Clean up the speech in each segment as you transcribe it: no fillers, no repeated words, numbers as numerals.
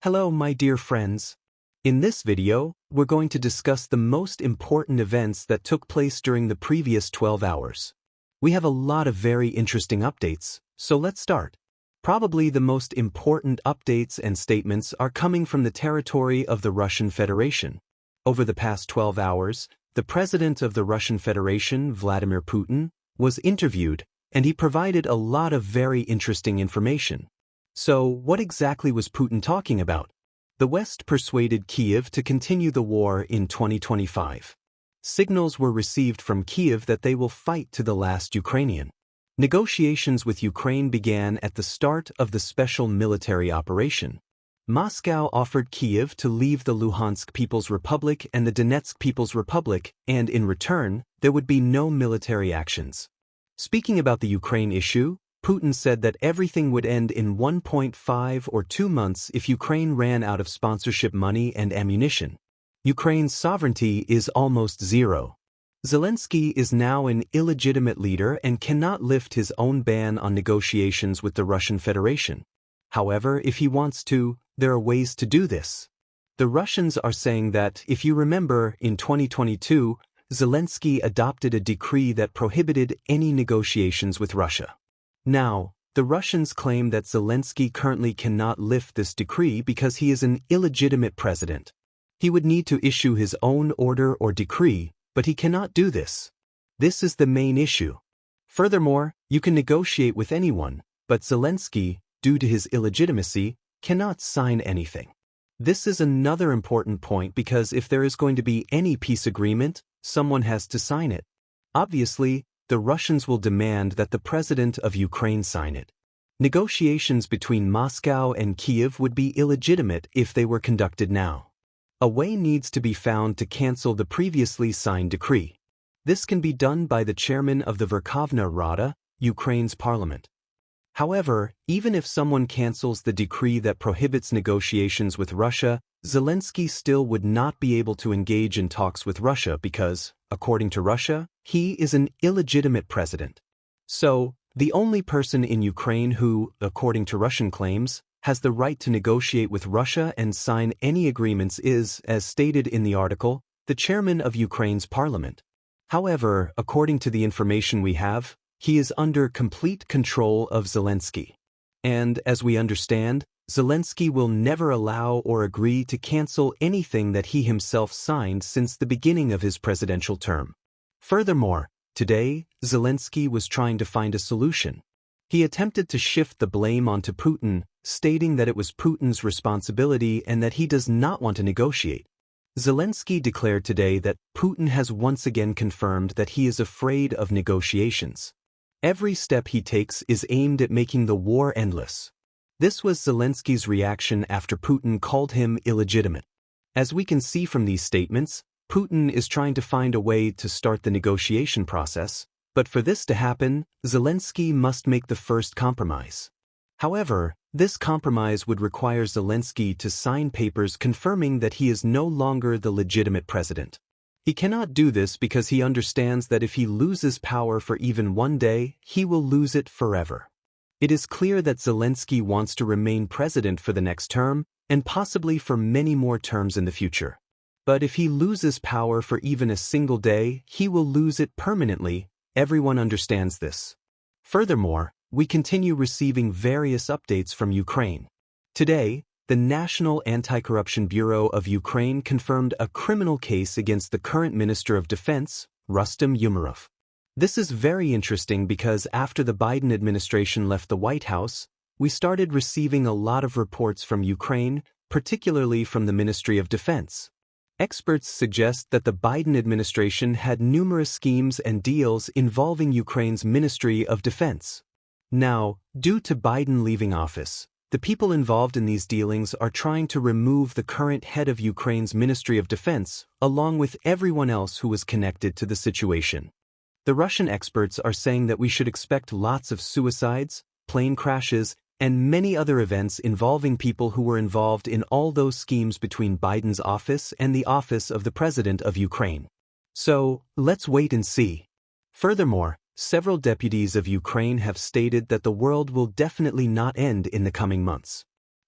Hello, my dear friends. In this video, we're going to discuss the most important events that took place during the previous 12 hours. We have a lot of very interesting updates, so let's start. Probably the most important updates and statements are coming from the territory of the Russian Federation. Over the past 12 hours, the President of the Russian Federation, Vladimir Putin, was interviewed, and he provided a lot of very interesting information. So, what exactly was Putin talking about? The West persuaded Kyiv to continue the war in 2025. Signals were received from Kyiv that they will fight to the last Ukrainian. Negotiations with Ukraine began at the start of the special military operation. Moscow offered Kyiv to leave the Luhansk People's Republic and the Donetsk People's Republic, and in return, there would be no military actions. Speaking about the Ukraine issue, Putin said that everything would end in 1.5 or 2 months if Ukraine ran out of sponsorship money and ammunition. Ukraine's sovereignty is almost zero. Zelensky is now an illegitimate leader and cannot lift his own ban on negotiations with the Russian Federation. However, if he wants to, there are ways to do this. The Russians are saying that, if you remember, in 2022, Zelensky adopted a decree that prohibited any negotiations with Russia. Now, the Russians claim that Zelensky currently cannot lift this decree because he is an illegitimate president. He would need to issue his own order or decree, but he cannot do this. This is the main issue. Furthermore, you can negotiate with anyone, but Zelensky, due to his illegitimacy, cannot sign anything. This is another important point because if there is going to be any peace agreement, someone has to sign it. Obviously, the Russians will demand that the president of Ukraine sign it. Negotiations between Moscow and Kyiv would be illegitimate if they were conducted now. A way needs to be found to cancel the previously signed decree. This can be done by the chairman of the Verkhovna Rada, Ukraine's parliament. However, even if someone cancels the decree that prohibits negotiations with Russia, Zelensky still would not be able to engage in talks with Russia because, according to Russia, he is an illegitimate president. So, the only person in Ukraine who, according to Russian claims, has the right to negotiate with Russia and sign any agreements is, as stated in the article, the chairman of Ukraine's parliament. However, according to the information we have, he is under complete control of Zelensky. And, as we understand, Zelensky will never allow or agree to cancel anything that he himself signed since the beginning of his presidential term. Furthermore, today, Zelensky was trying to find a solution. He attempted to shift the blame onto Putin, stating that it was Putin's responsibility and that he does not want to negotiate. Zelensky declared today that Putin has once again confirmed that he is afraid of negotiations. Every step he takes is aimed at making the war endless. This was Zelensky's reaction after Putin called him illegitimate. As we can see from these statements, Putin is trying to find a way to start the negotiation process, but for this to happen, Zelensky must make the first compromise. However, this compromise would require Zelensky to sign papers confirming that he is no longer the legitimate president. He cannot do this because he understands that if he loses power for even one day, he will lose it forever. It is clear that Zelensky wants to remain president for the next term, and possibly for many more terms in the future. But if he loses power for even a single day, he will lose it permanently. Everyone understands this. Furthermore, we continue receiving various updates from Ukraine. Today, the National Anti-Corruption Bureau of Ukraine confirmed a criminal case against the current Minister of Defense, Rustem Umerov. This is very interesting because after the Biden administration left the White House, we started receiving a lot of reports from Ukraine, particularly from the Ministry of Defense. Experts suggest that the Biden administration had numerous schemes and deals involving Ukraine's Ministry of Defense. Now, due to Biden leaving office, the people involved in these dealings are trying to remove the current head of Ukraine's Ministry of Defense, along with everyone else who was connected to the situation. The Russian experts are saying that we should expect lots of suicides, plane crashes, and many other events involving people who were involved in all those schemes between Biden's office and the office of the President of Ukraine. So, let's wait and see. Furthermore, several deputies of Ukraine have stated that the world will definitely not end in the coming months.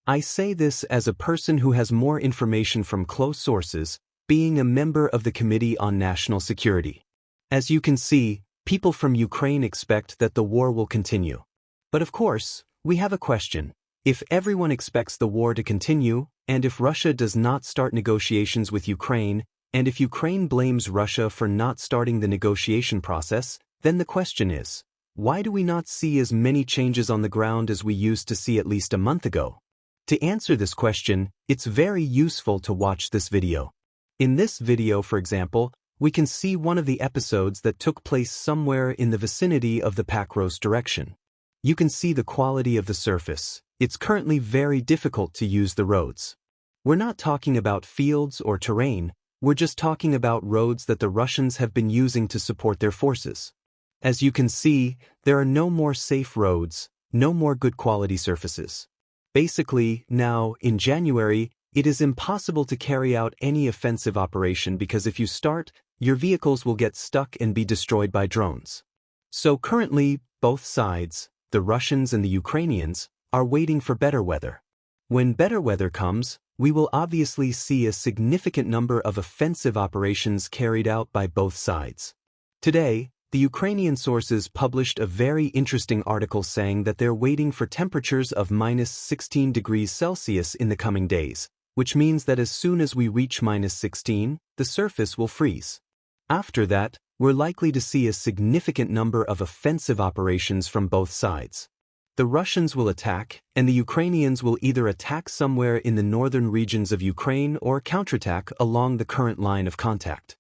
I say this as a person who has more information from close sources, being a member of the Committee on National Security. As you can see, people from Ukraine expect that the war will continue. But of course, we have a question. If everyone expects the war to continue, and if Russia does not start negotiations with Ukraine, and if Ukraine blames Russia for not starting the negotiation process, then the question is, why do we not see as many changes on the ground as we used to see at least a month ago? To answer this question, it's very useful to watch this video. In this video, for example, we can see one of the episodes that took place somewhere in the vicinity of the Pakros direction. You can see the quality of the surface. It's currently very difficult to use the roads. We're not talking about fields or terrain, we're just talking about roads that the Russians have been using to support their forces. As you can see, there are no more safe roads, no more good quality surfaces. Basically, now, in January, it is impossible to carry out any offensive operation because if you start, your vehicles will get stuck and be destroyed by drones. So currently, both sides, the Russians and the Ukrainians, are waiting for better weather. When better weather comes, we will obviously see a significant number of offensive operations carried out by both sides. Today, the Ukrainian sources published a very interesting article saying that they're waiting for temperatures of -16 degrees Celsius in the coming days, which means that as soon as we reach -16, the surface will freeze. After that, we're likely to see a significant number of offensive operations from both sides. The Russians will attack, and the Ukrainians will either attack somewhere in the northern regions of Ukraine or counterattack along the current line of contact.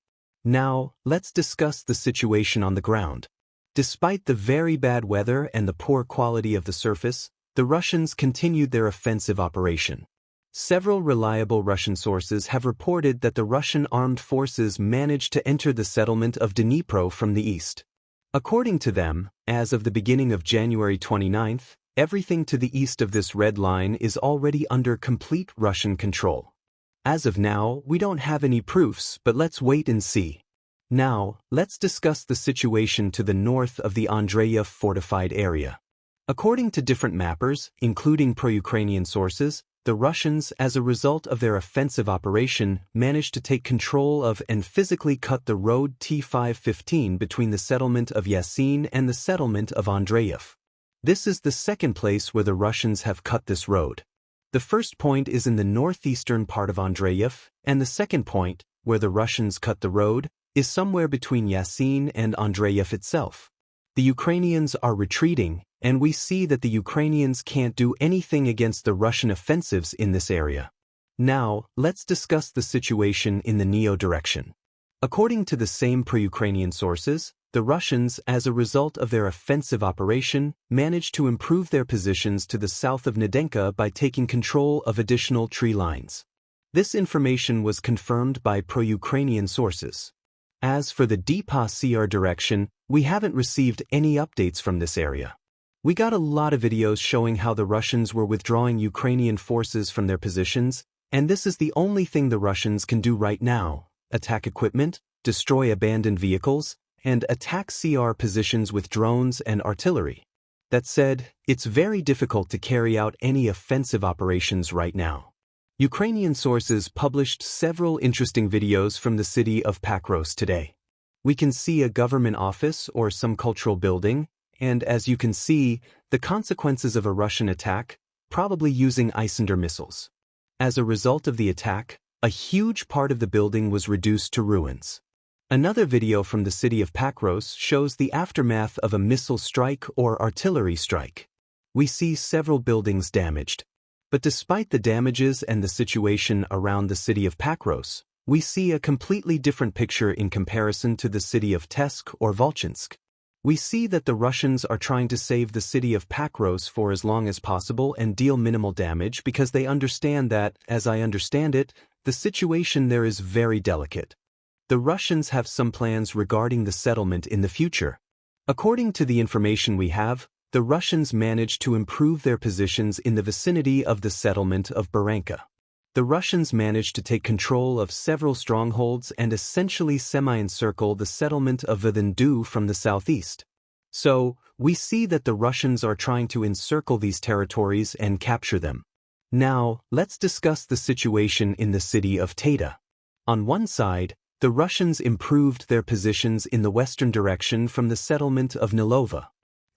Now, let's discuss the situation on the ground. Despite the very bad weather and the poor quality of the surface, the Russians continued their offensive operation. Several reliable Russian sources have reported that the Russian armed forces managed to enter the settlement of Dnipro from the east. According to them, as of the beginning of January 29th, everything to the east of this red line is already under complete Russian control. As of now, we don't have any proofs, but let's wait and see. Now, let's discuss the situation to the north of the Andreyev fortified area. According to different mappers, including pro-Ukrainian sources, the Russians, as a result of their offensive operation, managed to take control of and physically cut the road T515 between the settlement of Yasin and the settlement of Andreyev. This is the second place where the Russians have cut this road. The first point is in the northeastern part of Andreyev, and the second point, where the Russians cut the road, is somewhere between Yasin and Andreyev itself. The Ukrainians are retreating, and we see that the Ukrainians can't do anything against the Russian offensives in this area. Now, let's discuss the situation in the Neo direction. According to the same pro-Ukrainian sources, the Russians, as a result of their offensive operation, managed to improve their positions to the south of Nedenka by taking control of additional tree lines. This information was confirmed by pro-Ukrainian sources. As for the Dnipro direction, we haven't received any updates from this area. We got a lot of videos showing how the Russians were withdrawing Ukrainian forces from their positions, and this is the only thing the Russians can do right now: attack equipment, destroy abandoned vehicles, and attack CR positions with drones and artillery. That said, it's very difficult to carry out any offensive operations right now. Ukrainian sources published several interesting videos from the city of Pakros today. We can see a government office or some cultural building, and as you can see, the consequences of a Russian attack, probably using Iskander missiles. As a result of the attack, a huge part of the building was reduced to ruins. Another video from the city of Pakros shows the aftermath of a missile strike or artillery strike. We see several buildings damaged. But despite the damages and the situation around the city of Pakros, we see a completely different picture in comparison to the city of Tesk or Volchansk. We see that the Russians are trying to save the city of Pakros for as long as possible and deal minimal damage because they understand that, as I understand it, the situation there is very delicate. The Russians have some plans regarding the settlement in the future. According to the information we have, the Russians managed to improve their positions in the vicinity of the settlement of Baranka. The Russians managed to take control of several strongholds and essentially semi-encircle the settlement of Vadandu from the southeast. So, we see that the Russians are trying to encircle these territories and capture them. Now, let's discuss the situation in the city of Tata. On one side, the Russians improved their positions in the western direction from the settlement of Nilova.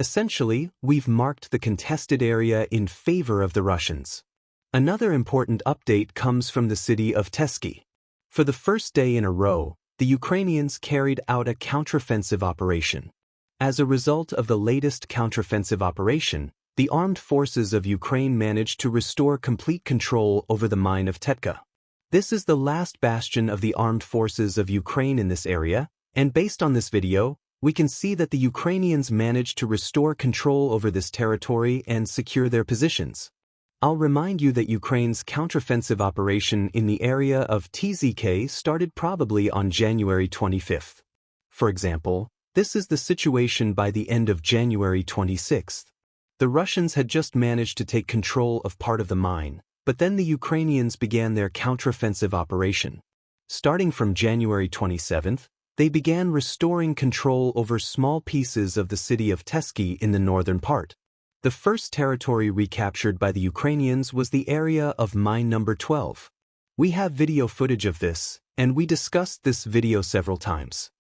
Essentially, we've marked the contested area in favor of the Russians. Another important update comes from the city of Teski. For the first day in a row, the Ukrainians carried out a counteroffensive operation. As a result of the latest counteroffensive operation, the armed forces of Ukraine managed to restore complete control over the mine of Tetka. This is the last bastion of the armed forces of Ukraine in this area, and based on this video, we can see that the Ukrainians managed to restore control over this territory and secure their positions. I'll remind you that Ukraine's counteroffensive operation in the area of TZK started probably on January 25th. For example, this is the situation by the end of January 26th. The Russians had just managed to take control of part of the mine, but then the Ukrainians began their counteroffensive operation. Starting from January 27th, they began restoring control over small pieces of the city of Teski in the northern part. The first territory recaptured by the Ukrainians was the area of mine number 12. We have video footage of this, and we discussed this video several times.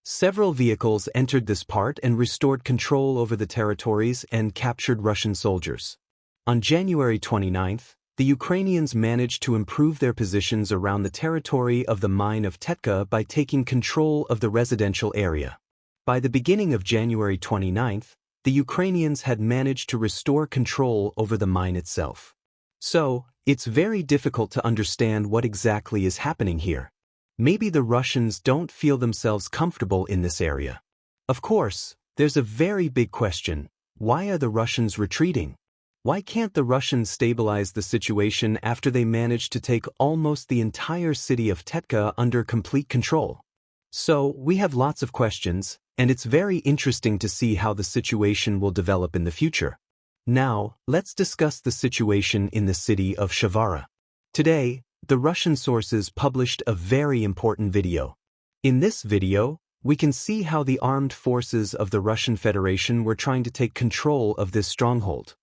Several vehicles entered this part and restored control over the territories and captured Russian soldiers. On January 29th, the Ukrainians managed to improve their positions around the territory of the mine of Tetka by taking control of the residential area. By the beginning of January 29th, the Ukrainians had managed to restore control over the mine itself. So, it's very difficult to understand what exactly is happening here. Maybe the Russians don't feel themselves comfortable in this area. Of course, there's a very big question: why are the Russians retreating? Why can't the Russians stabilize the situation after they managed to take almost the entire city of Tetka under complete control? So, we have lots of questions, and it's very interesting to see how the situation will develop in the future. Now, let's discuss the situation in the city of Shavara. Today, the Russian sources published a very important video. In this video, we can see how the armed forces of the Russian Federation were trying to take control of this stronghold.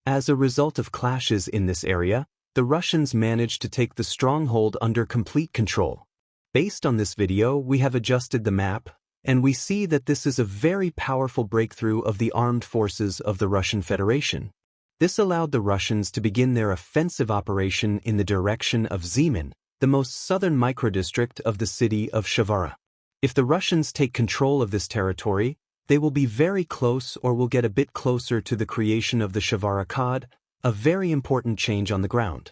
As a result of clashes in this area, the Russians managed to take the stronghold under complete control. Based on this video, we have adjusted the map, and we see that this is a very powerful breakthrough of the armed forces of the Russian Federation. This allowed the Russians to begin their offensive operation in the direction of Zemun, the most southern microdistrict of the city of Shavara. If the Russians take control of this territory, they will be very close or will get a bit closer to the creation of the Shavara Cod, a very important change on the ground.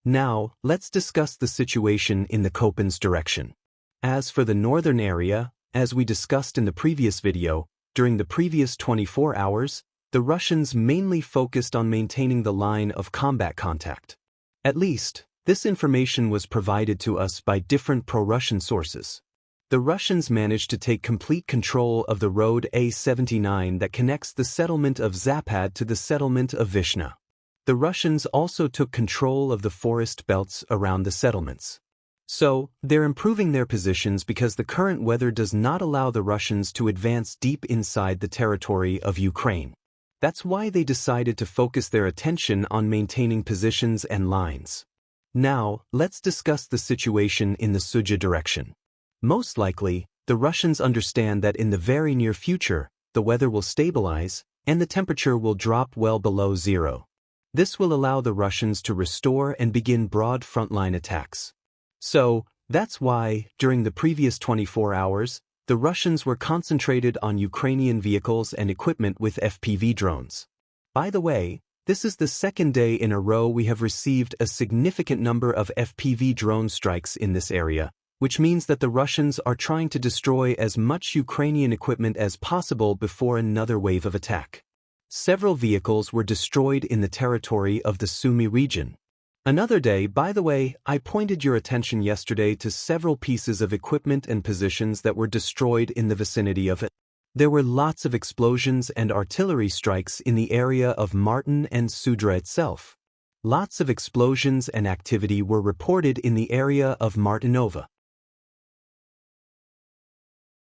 Now, let's discuss the situation in the Kopans direction. As for the northern area, as we discussed in the previous video, during the previous 24 hours, the Russians mainly focused on maintaining the line of combat contact. At least, this information was provided to us by different pro-Russian sources. The Russians managed to take complete control of the road A79 that connects the settlement of Zapad to the settlement of Vishna. The Russians also took control of the forest belts around the settlements. So, they're improving their positions because the current weather does not allow the Russians to advance deep inside the territory of Ukraine. That's why they decided to focus their attention on maintaining positions and lines. Now, let's discuss the situation in the Sudzha direction. Most likely, the Russians understand that in the very near future, the weather will stabilize, and the temperature will drop well below zero. This will allow the Russians to restore and begin broad frontline attacks. So, that's why, during the previous 24 hours, the Russians were concentrated on Ukrainian vehicles and equipment with FPV drones. By the way, this is the second day in a row we have received a significant number of FPV drone strikes in this area, which means that the Russians are trying to destroy as much Ukrainian equipment as possible before another wave of attack. Several vehicles were destroyed in the territory of the Sumy region. Another day, by the way, I pointed your attention yesterday to several pieces of equipment and positions that were destroyed in the vicinity of it. There were lots of explosions and artillery strikes in the area of Martin and Sudra itself. Lots of explosions and activity were reported in the area of Martinova.